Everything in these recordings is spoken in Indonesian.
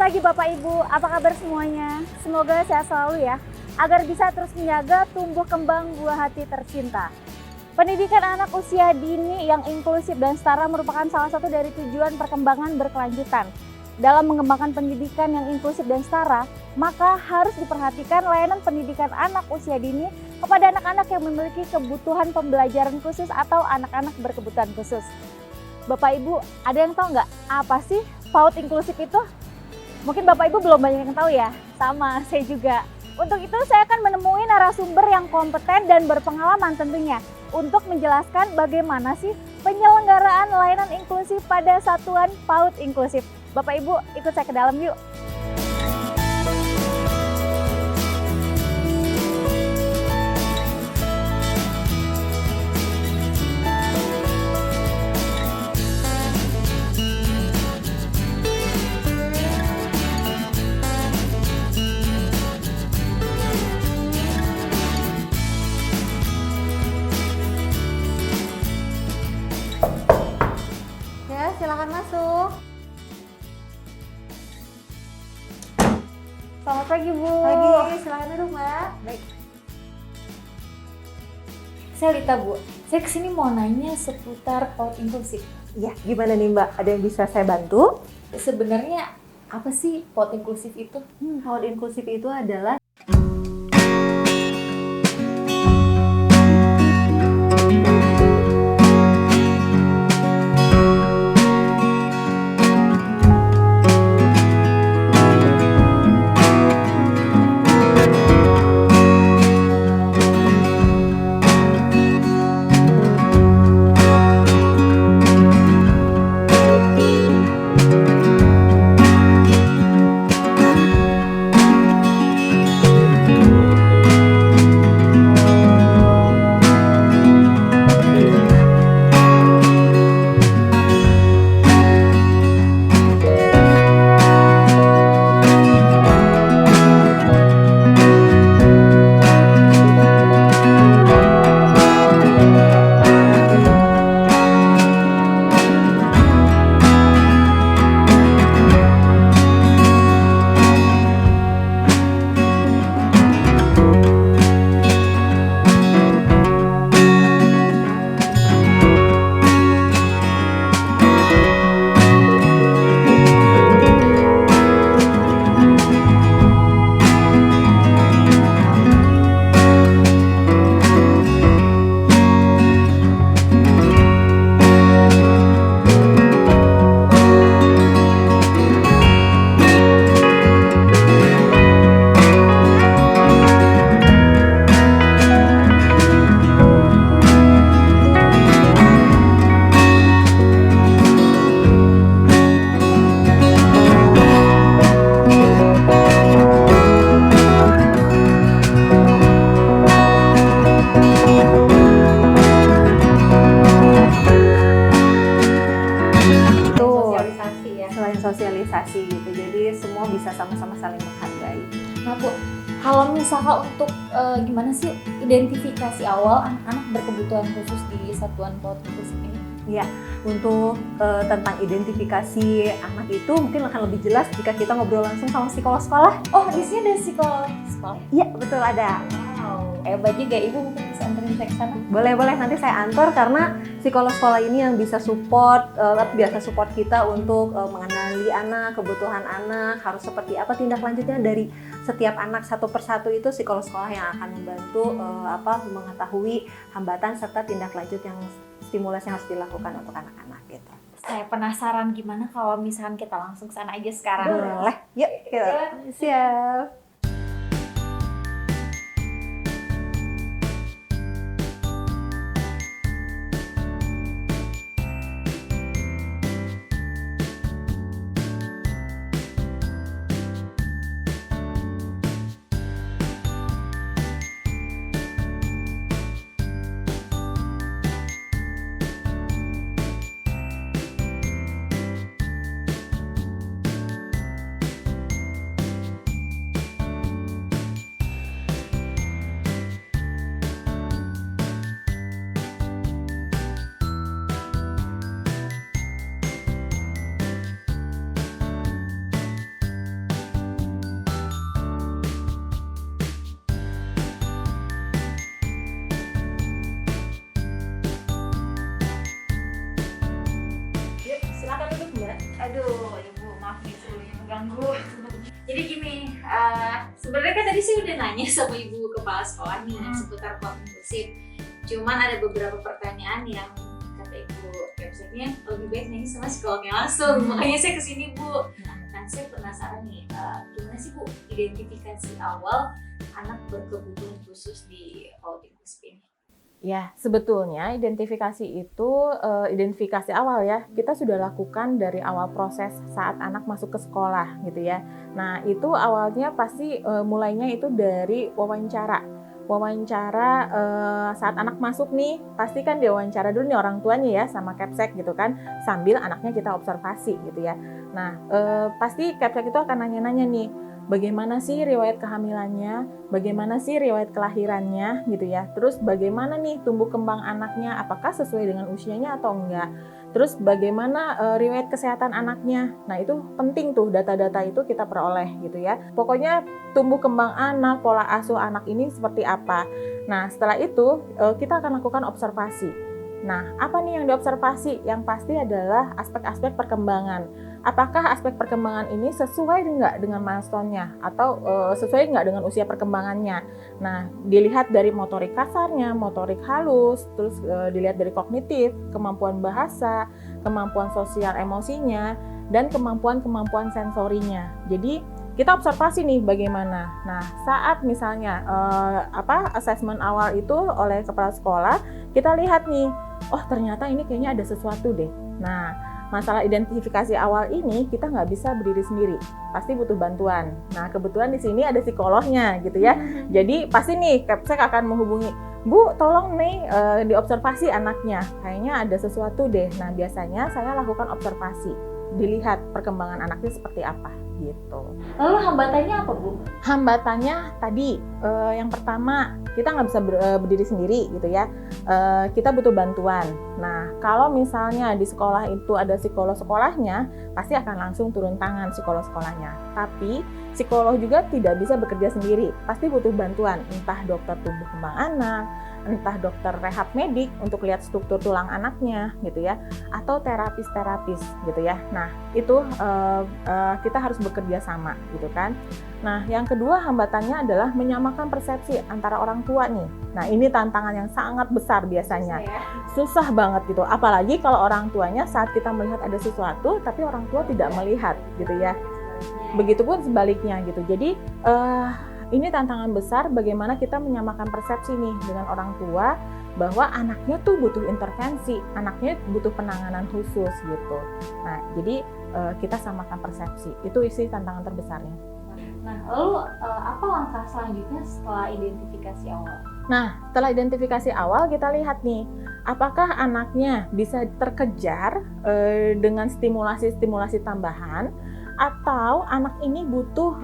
pagi Bapak Ibu, apa kabar semuanya? Semoga sehat selalu ya, agar bisa terus menjaga tumbuh kembang buah hati tercinta. Pendidikan anak usia dini yang inklusif dan setara merupakan salah satu dari tujuan perkembangan berkelanjutan. Dalam mengembangkan pendidikan yang inklusif dan setara, maka harus diperhatikan layanan pendidikan anak usia dini kepada anak-anak yang memiliki kebutuhan pembelajaran khusus atau anak-anak berkebutuhan khusus. Bapak Ibu, ada yang tahu nggak apa sih PAUD inklusif itu? Mungkin Bapak Ibu belum banyak yang tahu ya, sama saya juga. Untuk itu saya akan menemui narasumber yang kompeten dan berpengalaman tentunya untuk menjelaskan bagaimana sih penyelenggaraan layanan inklusif pada satuan PAUD inklusif. Bapak Ibu ikut saya ke dalam yuk. Ya, silakan masuk. Selamat pagi Bu. Pagi, silakan duduk Mbak. Baik. Saya Lita Bu. Saya kesini mau nanya seputar PAUD inklusif. Ya, gimana nih Mbak? Ada yang bisa saya bantu? Sebenarnya apa sih PAUD inklusif itu? PAUD inklusif itu adalah sosialisasi gitu. Jadi semua bisa sama-sama saling menghargai. Nah Bu, kalau misalkan untuk gimana sih identifikasi awal anak-anak berkebutuhan khusus di satuan PAUD inklusif ini? Ya, untuk tentang identifikasi anak itu mungkin akan lebih jelas jika kita ngobrol langsung sama psikolog sekolah. Oh, di sini ada psikolog sekolah? Iya, betul ada. Wow, hebat juga Ibu, mungkin bisa anterin saya ke sana? Boleh, nanti saya antar karena psikolog sekolah ini yang bisa support, biasa support kita untuk mengenali anak, kebutuhan anak, harus seperti apa tindak lanjutnya dari setiap anak satu persatu. Itu psikolog sekolah yang akan membantu mengetahui hambatan serta tindak lanjut yang stimulasi yang harus dilakukan untuk anak-anak gitu. Saya penasaran gimana kalau misalkan kita langsung ke sana aja sekarang. Boleh, yuk kita. Siap. Aduh, Ibu, maaf nih sebelumnya mengganggu. Jadi gini, sebenarnya kan tadi saya udah nanya sama Ibu Kepala Sekolah nih seputar ruang inklusif. Cuman ada beberapa pertanyaan yang kata Ibu websitenya lebih baik nanya sama psikolognya langsung. Makanya saya kesini, Bu. Nah, saya penasaran nih, gimana sih Bu identifikasi awal anak berkebutuhan khusus di PAUD inklusif ini? Ya, sebetulnya identifikasi itu identifikasi awal ya. Kita sudah lakukan dari awal proses saat anak masuk ke sekolah gitu ya. Nah, itu awalnya pasti mulainya itu dari wawancara. Wawancara saat anak masuk nih, pasti kan diwawancara dulu nih orang tuanya ya sama Kepsek gitu kan, sambil anaknya kita observasi gitu ya. Nah, pasti Kepsek itu akan nanya-nanya nih, bagaimana sih riwayat kehamilannya, bagaimana sih riwayat kelahirannya gitu ya. Terus bagaimana nih tumbuh kembang anaknya, apakah sesuai dengan usianya atau enggak. Terus bagaimana riwayat kesehatan anaknya. Nah, itu penting tuh data-data itu kita peroleh gitu ya. Pokoknya tumbuh kembang anak, pola asuh anak ini seperti apa. Nah, setelah itu kita akan lakukan observasi. Nah, apa nih yang diobservasi? Yang pasti adalah aspek-aspek perkembangan. Apakah aspek perkembangan ini sesuai nggak dengan milestone-nya atau sesuai nggak dengan usia perkembangannya. Nah, dilihat dari motorik kasarnya, motorik halus, terus dilihat dari kognitif, kemampuan bahasa, kemampuan sosial emosinya, dan kemampuan sensorinya. Jadi, kita observasi nih bagaimana. Nah, saat misalnya asesmen awal itu oleh kepala sekolah, kita lihat nih, oh ternyata ini kayaknya ada sesuatu deh. Nah, masalah identifikasi awal ini kita nggak bisa berdiri sendiri, pasti butuh bantuan. Nah, kebetulan di sini ada psikolognya gitu ya. Jadi pasti nih Kepsek akan menghubungi, Bu, tolong nih diobservasi anaknya, kayaknya ada sesuatu deh. Nah, biasanya saya lakukan observasi, dilihat perkembangan anaknya seperti apa gitu. Lalu hambatannya apa, Bu? Hambatannya tadi yang pertama kita nggak bisa berdiri sendiri gitu ya, kita butuh bantuan. Nah, kalau misalnya di sekolah itu ada psikolog sekolahnya, pasti akan langsung turun tangan psikolog sekolahnya. Tapi psikolog juga tidak bisa bekerja sendiri, pasti butuh bantuan, entah dokter tumbuh kembang anak, entah dokter rehab medik untuk lihat struktur tulang anaknya gitu ya, atau terapis gitu ya. Nah, itu kita harus bekerja sama gitu kan. Nah, yang kedua hambatannya adalah menyamakan persepsi antara orang tua nih. Nah, ini tantangan yang sangat besar biasanya. Susah banget gitu. Apalagi kalau orang tuanya saat kita melihat ada sesuatu, tapi orang tua tidak melihat gitu ya. Begitupun sebaliknya gitu. Jadi, ini tantangan besar bagaimana kita menyamakan persepsi nih dengan orang tua bahwa anaknya tuh butuh intervensi, anaknya butuh penanganan khusus gitu. Nah, jadi kita samakan persepsi. Itu isi tantangan terbesarnya. Nah, lalu apa langkah selanjutnya setelah identifikasi awal? Nah, setelah identifikasi awal kita lihat nih, apakah anaknya bisa terkejar dengan stimulasi-stimulasi tambahan, atau anak ini butuh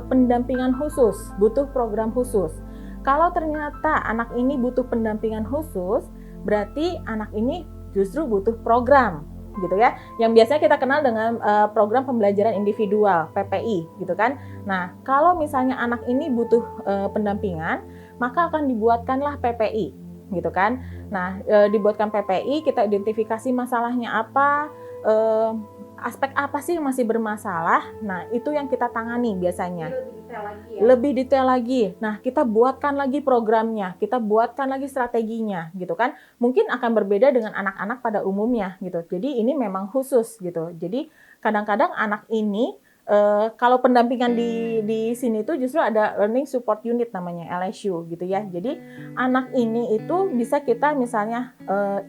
pendampingan khusus, butuh program khusus. Kalau ternyata anak ini butuh pendampingan khusus, berarti anak ini justru butuh program gitu ya, yang biasanya kita kenal dengan program pembelajaran individual (PPI) gitu kan. Nah, kalau misalnya anak ini butuh pendampingan, maka akan dibuatkanlah PPI gitu kan. Nah, dibuatkan PPI, kita identifikasi masalahnya apa, aspek apa sih yang masih bermasalah. Nah, itu yang kita tangani biasanya. Lebih detail lagi. Nah, kita buatkan lagi programnya, kita buatkan lagi strateginya gitu kan. Mungkin akan berbeda dengan anak-anak pada umumnya gitu. Jadi ini memang khusus gitu. Jadi kadang-kadang anak ini kalau pendampingan di sini tuh justru ada Learning Support Unit namanya, LSU gitu ya. Jadi anak ini itu bisa kita misalnya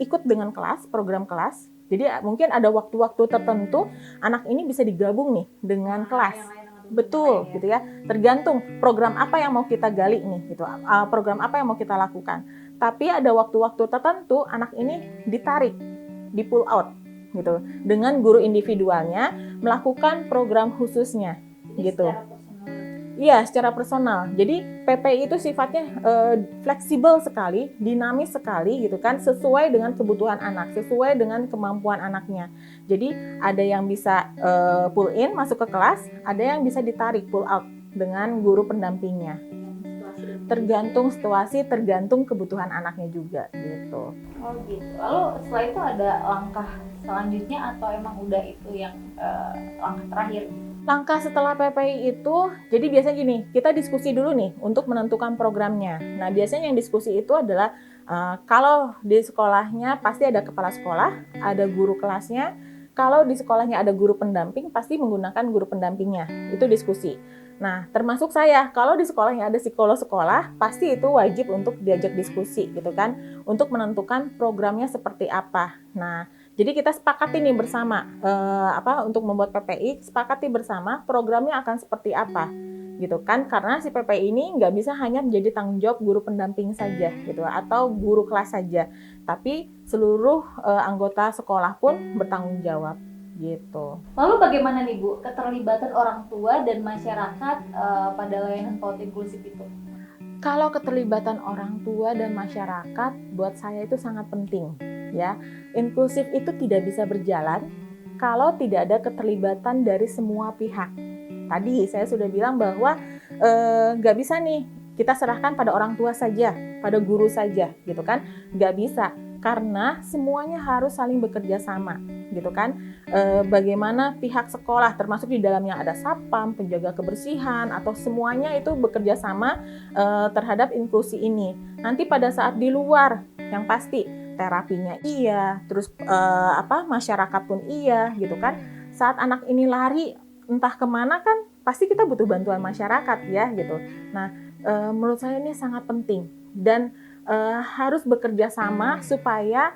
ikut dengan kelas, program kelas. Jadi mungkin ada waktu-waktu tertentu anak ini bisa digabung nih dengan kelas. Betul gitu ya. Tergantung program apa yang mau kita gali nih gitu. Program apa yang mau kita lakukan. Tapi ada waktu-waktu tertentu anak ini ditarik, di pull out gitu. Dengan guru individualnya melakukan program khususnya gitu. Iya, secara personal. Jadi PPI itu sifatnya fleksibel sekali, dinamis sekali gitu kan, sesuai dengan kebutuhan anak, sesuai dengan kemampuan anaknya. Jadi ada yang bisa pull in masuk ke kelas, ada yang bisa ditarik pull out dengan guru pendampingnya. tergantung situasi, tergantung kebutuhan anaknya juga gitu. Oh gitu. Lalu setelah itu ada langkah selanjutnya atau emang udah itu yang langkah terakhir? Langkah setelah PPI itu, jadi biasanya gini, kita diskusi dulu nih untuk menentukan programnya. Nah, biasanya yang diskusi itu adalah kalau di sekolahnya pasti ada kepala sekolah, ada guru kelasnya. Kalau di sekolahnya ada guru pendamping, pasti menggunakan guru pendampingnya. Itu diskusi. Nah, termasuk saya, kalau di sekolahnya ada psikolog sekolah, pasti itu wajib untuk diajak diskusi gitu kan, untuk menentukan programnya seperti apa. Nah, jadi kita sepakati nih bersama untuk membuat PPI, sepakati bersama programnya akan seperti apa, gitu kan? Karena si PPI ini nggak bisa hanya menjadi tanggung jawab guru pendamping saja, gitu, atau guru kelas saja, tapi seluruh anggota sekolah pun bertanggung jawab, gitu. Lalu bagaimana nih Bu keterlibatan orang tua dan masyarakat pada layanan PAUD inklusif itu? Kalau keterlibatan orang tua dan masyarakat buat saya itu sangat penting, ya. Inklusif itu tidak bisa berjalan kalau tidak ada keterlibatan dari semua pihak. Tadi saya sudah bilang bahwa nggak bisa nih kita serahkan pada orang tua saja, pada guru saja, gitu kan? Nggak bisa, karena semuanya harus saling bekerja sama, gitu kan? Bagaimana pihak sekolah, termasuk di dalamnya ada satpam, penjaga kebersihan, atau semuanya itu bekerja sama terhadap inklusi ini. Nanti pada saat di luar, yang pasti terapinya iya, terus masyarakat pun iya, gitu kan? Saat anak ini lari entah kemana kan, pasti kita butuh bantuan masyarakat ya, gitu. Nah, menurut saya ini sangat penting dan harus bekerja sama supaya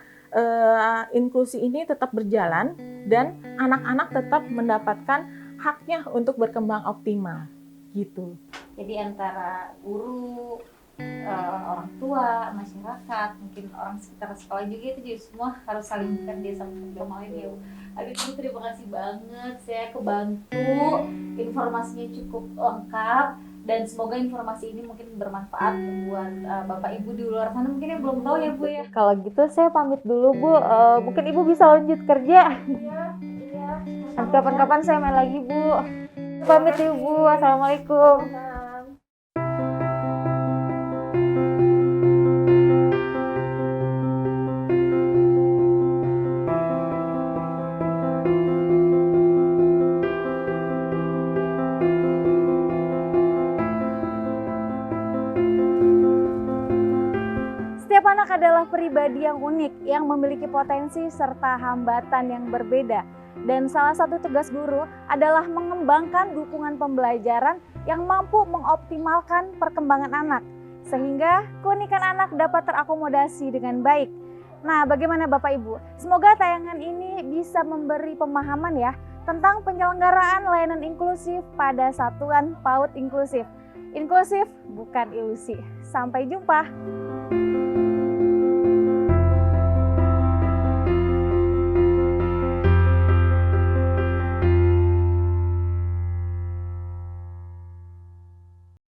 inklusi ini tetap berjalan dan anak-anak tetap mendapatkan haknya untuk berkembang optimal, gitu. Jadi antara guru, orang tua, masyarakat, mungkin orang sekitar sekolah juga itu juga semua harus saling bekerja sama dalam hal ini ya Bu. Aduh Bu, terima kasih banget, saya kebantu, informasinya cukup lengkap dan semoga informasi ini mungkin bermanfaat buat Bapak Ibu di luar sana mungkin yang belum tahu ya Bu ya. Kalau gitu saya pamit dulu Bu, mungkin Ibu bisa lanjut kerja. Iya. Nanti kapan-kapan saya main lagi Bu. Pamit Ibu, assalamualaikum. Setiap anak adalah pribadi yang unik, yang memiliki potensi serta hambatan yang berbeda. Dan salah satu tugas guru adalah mengembangkan dukungan pembelajaran yang mampu mengoptimalkan perkembangan anak, sehingga keunikan anak dapat terakomodasi dengan baik. Nah, bagaimana Bapak Ibu? Semoga tayangan ini bisa memberi pemahaman ya tentang penyelenggaraan layanan inklusif pada Satuan PAUD Inklusif. Inklusif bukan ilusi. Sampai jumpa.